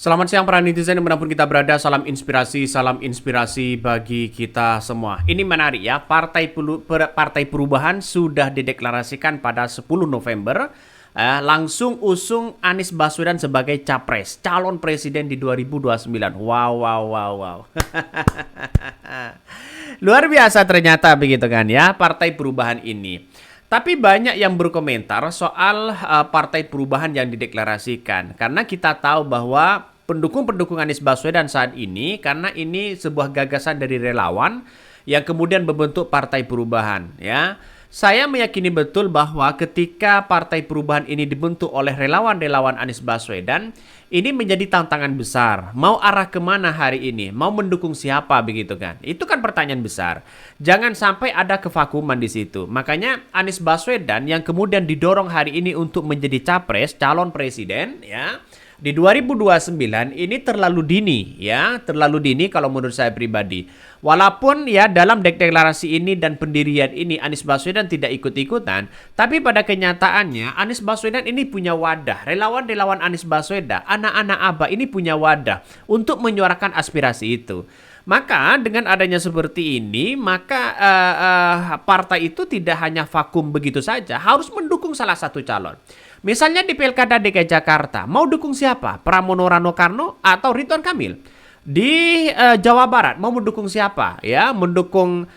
Selamat siang para netizen dimanapun kita berada, salam inspirasi bagi kita semua. Ini menarik ya, Partai Perubahan sudah dideklarasikan pada 10 November, langsung usung Anies Baswedan sebagai capres, calon presiden di 2029. Wow, wow, wow, wow. Luar biasa ternyata begitu kan ya, Partai Perubahan ini. Tapi banyak yang berkomentar soal Partai Perubahan yang dideklarasikan. Karena kita tahu bahwa pendukung-pendukung Anies Baswedan saat ini, karena ini sebuah gagasan dari relawan yang kemudian membentuk Partai Perubahan. Ya, saya meyakini betul bahwa ketika Partai Perubahan ini dibentuk oleh relawan-relawan Anies Baswedan, ini menjadi tantangan besar. Mau arah kemana hari ini? Mau mendukung siapa begitu kan? Itu kan pertanyaan besar. Jangan sampai ada kevakuman di situ. Makanya Anies Baswedan yang kemudian didorong hari ini untuk menjadi capres, calon presiden, ya. Di 2029 ini terlalu dini ya, terlalu dini kalau menurut saya pribadi. Walaupun ya dalam deklarasi ini dan pendirian ini Anies Baswedan tidak ikut-ikutan, tapi pada kenyataannya Anies Baswedan ini punya wadah. Relawan-relawan Anies Baswedan, anak-anak ABA ini punya wadah untuk menyuarakan aspirasi itu. Maka dengan adanya seperti ini, maka partai itu tidak hanya vakum begitu saja, harus mendukung salah satu calon. Misalnya di Pilkada DKI Jakarta, mau dukung siapa? Pramono Rano Karno atau Ridwan Kamil? Di Jawa Barat, mau mendukung siapa? Ya, mendukung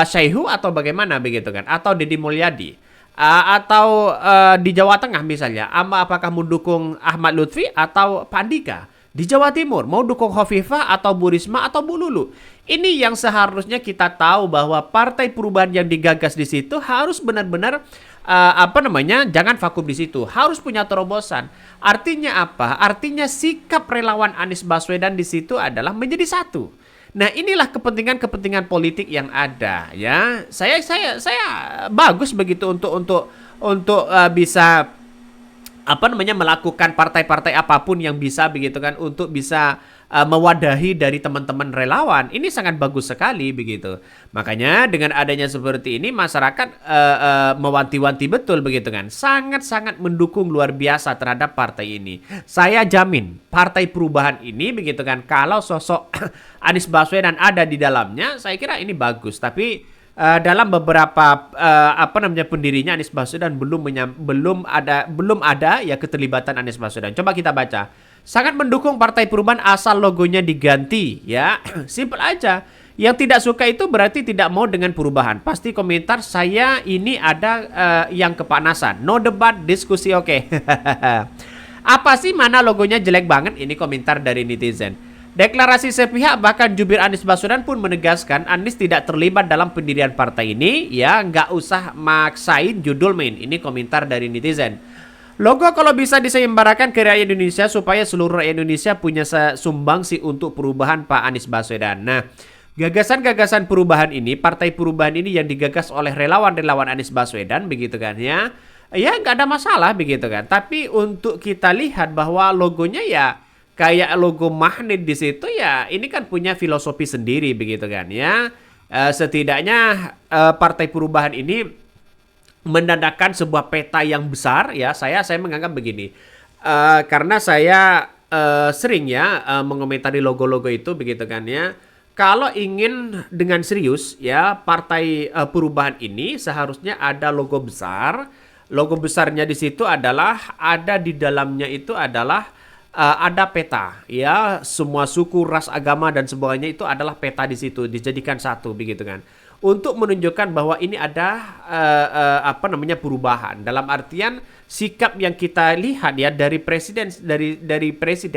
Syaihu atau bagaimana begitu kan? Atau Deddy Mulyadi? Atau di Jawa Tengah misalnya, apakah mendukung Ahmad Lutfi atau Pak Andika? Di Jawa Timur, mau dukung Khofifah atau Bu Risma atau Bu Lulu? Ini yang seharusnya kita tahu bahwa Partai Perubahan yang digagas di situ harus benar-benar jangan vakum di situ, harus punya terobosan. Artinya apa? Artinya sikap relawan Anies Baswedan di situ adalah menjadi satu. Nah, inilah kepentingan-kepentingan politik yang ada ya. Saya bagus begitu untuk bisa melakukan partai-partai apapun yang bisa begitu kan untuk bisa mewadahi dari teman-teman relawan. Ini sangat bagus sekali begitu. Makanya dengan adanya seperti ini masyarakat mewanti-wanti betul begitu kan. Sangat-sangat mendukung luar biasa terhadap partai ini. Saya jamin Partai Perubahan ini begitu kan, kalau sosok Anies Baswedan ada di dalamnya, saya kira ini bagus. Tapi dalam beberapa pendirinya Anies Baswedan belum ada ya keterlibatan Anies Baswedan. Coba kita baca. Sangat mendukung Partai Perubahan asal logonya diganti ya. Simple aja. Yang tidak suka itu berarti tidak mau dengan perubahan. Pasti komentar saya ini ada yang kepanasan. No debat, diskusi oke. Apa sih mana logonya jelek banget? Ini komentar dari netizen. Deklarasi sepihak, bahkan jubir Anies Baswedan pun menegaskan Anies tidak terlibat dalam pendirian partai ini. Ya, nggak usah maksain judul main. Ini komentar dari netizen. Logo kalau bisa diseimbarakan ke rakyat Indonesia supaya seluruh rakyat Indonesia punya sumbangsi untuk perubahan Pak Anies Baswedan. Nah, gagasan-gagasan perubahan ini, Partai Perubahan ini yang digagas oleh relawan-relawan Anies Baswedan begitu kan ya. Ya, nggak ada masalah begitu kan. Tapi untuk kita lihat bahwa logonya ya kayak logo magnet di situ ya, ini kan punya filosofi sendiri begitu kan ya. Setidaknya Partai Perubahan ini menandakan sebuah peta yang besar ya. Saya menganggap begini. Karena saya sering ya mengomentari logo-logo itu begitu kan ya. Kalau ingin dengan serius ya Partai Perubahan ini seharusnya ada logo besar. Logo besarnya di situ adalah ada di dalamnya itu adalah ada peta ya, semua suku, ras, agama dan sebagainya itu adalah peta di situ dijadikan satu begitu kan, untuk menunjukkan bahwa ini ada perubahan dalam artian sikap yang kita lihat ya dari presiden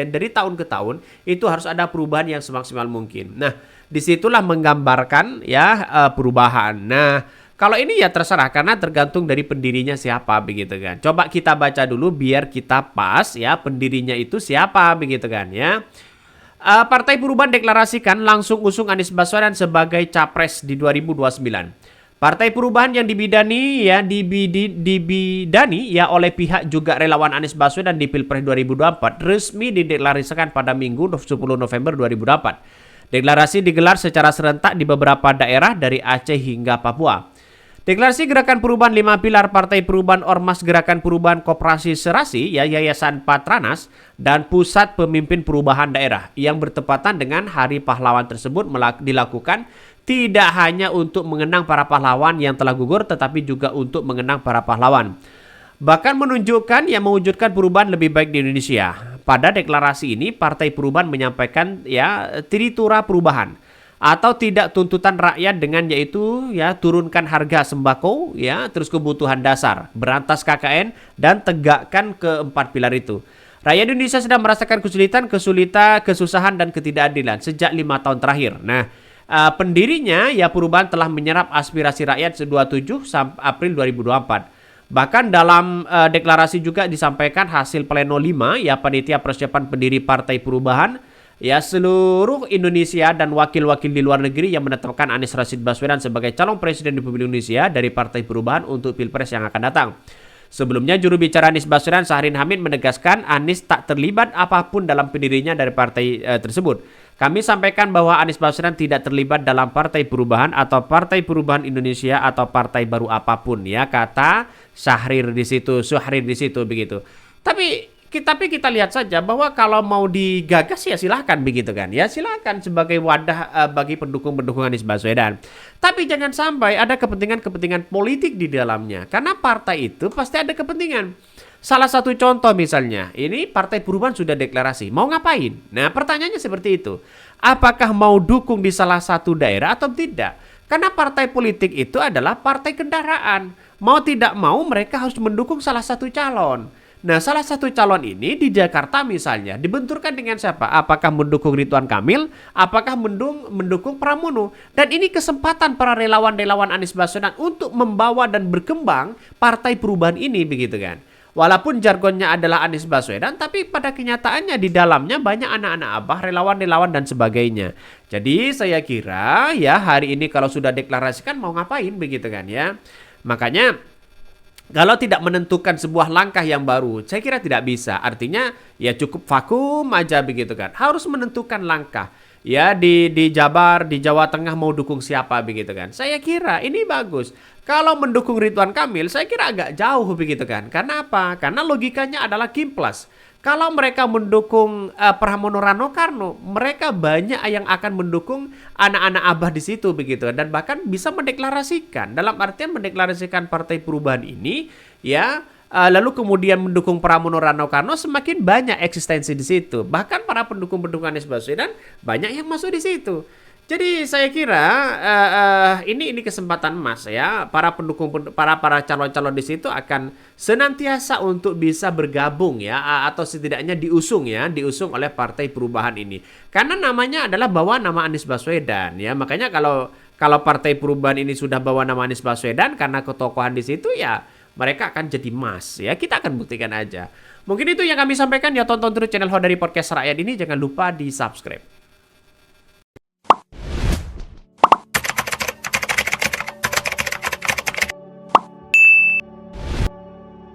dari tahun ke tahun itu harus ada perubahan yang semaksimal mungkin. Nah, disitulah menggambarkan ya perubahan. Nah, kalau ini ya terserah karena tergantung dari pendirinya siapa begitu kan. Coba kita baca dulu biar kita pas ya pendirinya itu siapa begitu kan ya. Partai Perubahan deklarasikan langsung usung Anies Baswedan sebagai capres di 2029. Partai Perubahan yang dibidani ya oleh pihak juga relawan Anies Baswedan di Pilpres 2024 resmi dideklarasikan pada Minggu 10 November 2024. Deklarasi digelar secara serentak di beberapa daerah dari Aceh hingga Papua. Deklarasi Gerakan Perubahan 5 Pilar Partai Perubahan Ormas Gerakan Perubahan Koperasi Serasi, ya Yayasan Patranas, dan Pusat Pemimpin Perubahan Daerah yang bertepatan dengan Hari Pahlawan tersebut dilakukan tidak hanya untuk mengenang para pahlawan yang telah gugur, tetapi juga untuk mengenang para pahlawan. Bahkan menunjukkan yang mewujudkan perubahan lebih baik di Indonesia. Pada deklarasi ini, Partai Perubahan menyampaikan tritura perubahan atau tidak tuntutan rakyat dengan yaitu turunkan harga sembako, terus kebutuhan dasar, berantas KKN dan tegakkan keempat pilar itu. Rakyat Indonesia sedang merasakan kesulitan, kesusahan dan ketidakadilan sejak 5 tahun terakhir. Nah, pendirinya Perubahan telah menyerap aspirasi rakyat 27 April 2024. Bahkan dalam deklarasi juga disampaikan hasil pleno 5 panitia persiapan pendiri Partai Perubahan seluruh Indonesia dan wakil-wakil di luar negeri yang menetapkan Anies Rashid Baswedan sebagai calon presiden Republik Indonesia dari Partai Perubahan untuk Pilpres yang akan datang. Sebelumnya juru bicara Anies Baswedan Syahrin Hamid menegaskan Anies tak terlibat apapun dalam pendirinya dari partai tersebut. Kami sampaikan bahwa Anies Baswedan tidak terlibat dalam Partai Perubahan atau Partai Perubahan Indonesia atau partai baru apapun, kata Syahrir di situ begitu. Tapi kita lihat saja bahwa kalau mau digagas silahkan begitu kan, silahkan sebagai wadah bagi pendukung Anies Baswedan. Tapi jangan sampai ada kepentingan politik di dalamnya, karena partai itu pasti ada kepentingan. Salah satu contoh misalnya, ini Partai Perubahan sudah deklarasi, mau ngapain? Nah pertanyaannya seperti itu, apakah mau dukung di salah satu daerah atau tidak? Karena partai politik itu adalah partai kendaraan, mau tidak mau mereka harus mendukung salah satu calon. Nah, salah satu calon ini di Jakarta misalnya dibenturkan dengan siapa? Apakah mendukung Ridwan Kamil? Apakah mendukung Pramono? Dan ini kesempatan para relawan Anies Baswedan untuk membawa dan berkembang Partai Perubahan ini begitu kan. Walaupun jargonnya adalah Anies Baswedan, tapi pada kenyataannya di dalamnya banyak anak-anak abah, relawan dan sebagainya. Jadi saya kira hari ini kalau sudah deklarasikan mau ngapain begitu kan ya. Makanya kalau tidak menentukan sebuah langkah yang baru, saya kira tidak bisa. Artinya cukup vakum aja begitu kan. Harus menentukan langkah. Di Jabar, di Jawa Tengah mau dukung siapa begitu kan. Saya kira ini bagus. Kalau mendukung Ridwan Kamil, saya kira agak jauh begitu kan. Karena apa? Karena logikanya adalah Kim Plus. Kalau mereka mendukung Pramono Rano Karno, mereka banyak yang akan mendukung anak-anak abah di situ begitu, dan bahkan bisa mendeklarasikan, dalam artian mendeklarasikan Partai Perubahan ini lalu kemudian mendukung Pramono Rano Karno, semakin banyak eksistensi di situ. Bahkan para pendukung Anies Baswedan banyak yang masuk di situ. Jadi saya kira ini kesempatan emas para pendukung para calon-calon di situ akan senantiasa untuk bisa bergabung atau setidaknya diusung oleh Partai Perubahan ini. Karena namanya adalah bawa nama Anies Baswedan makanya kalau Partai Perubahan ini sudah bawa nama Anies Baswedan karena ketokohan di situ mereka akan jadi emas kita akan buktikan aja. Mungkin itu yang kami sampaikan tonton terus channel Hodari Podcast Rakyat ini, jangan lupa di-subscribe.